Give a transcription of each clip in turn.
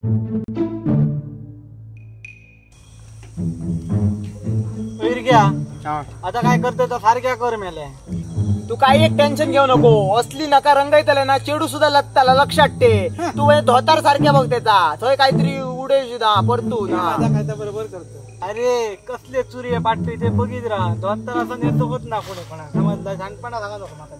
आता काय करतोय तर सारख्या कर मेले. तू काही एक टेन्शन घेऊ नको. असली नका रंगायतले ना चेडू सुद्धा लागताला लक्षात ठे. तू धोतार सारख्या बघ त्याचा थंय काहीतरी उडे सुद्धा परतू ना. काय बरोबर करतो. अरे कसले चुरी पाटली ते बघित राहा. धोतार असं नेतो होत ना कोणी कोणा समजलं. सांगपणा सांगा नको माका.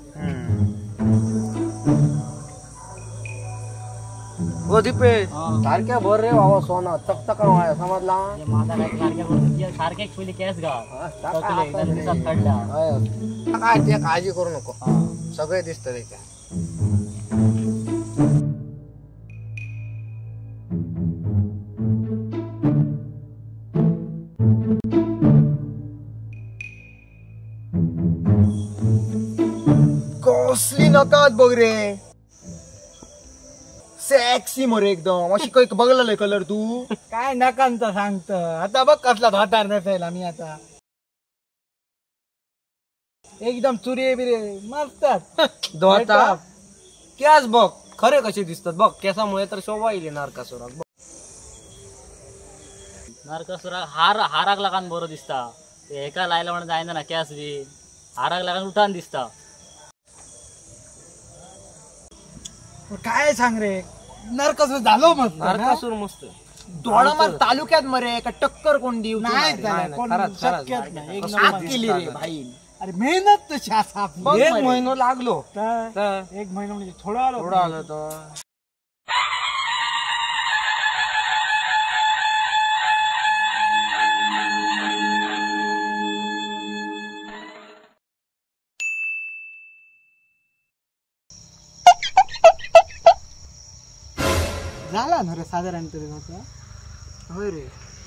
हो दीपे सारख्या भर रे बाबा सोना चकचका व्हाय समजला. माझा काय सारख्या बोलतो सारखे खुली केस घाल काय ते काळजी करू नको. सगळे दिसत त्याच्या. कसली नकात बघ रे. सेक्सी मोरे एकदम अशी काही बघलेलं कलर तू. काय नकांत सांगत. आता बघ कसला धोतार नसायला मी आता एकदम चुरी बिरे मस्त धोता केस बघ खरे कसे दिसतात बघ. केसामुळे तर शोभा येईल नारकासुराक. नारकासुराक हाराक लागान बरो दिसता. ते एका लायला म्हणून जायना ना केस बी हाराक लागान उठान दिसता. काय सांग रे नरकासूर झालो मस्त. नारकासूर मस्त. दोडामार तालुक्यात मरे का टक्कर कोण देऊ नाही केली रे भाई. अरे मेहनत तशी असा. एक महिना लागलो. एक महिना म्हणजे थोडं आलो तर झाला ना रे साधारण तरी. होय रे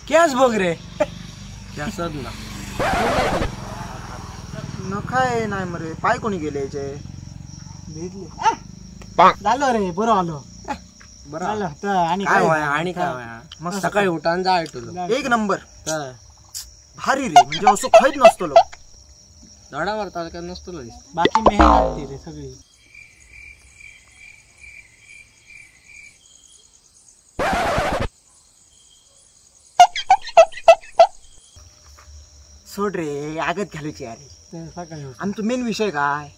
केस बघ रे. केसच ना नखाय नाही मरे. पाय कोणी गेले याचे भेटले. झालो रे बरं आलो. बरं आणि आणि काय मग सकाळी उठान जा एक नंबर भारी रे. म्हणजे असं खाईत नसतो लोक. धडा मारता काय नसतो. बाकी मेहनत रे सगळी. सोड रे आगत घालूची. अरे सकाळी आणि तो मेन विषय काय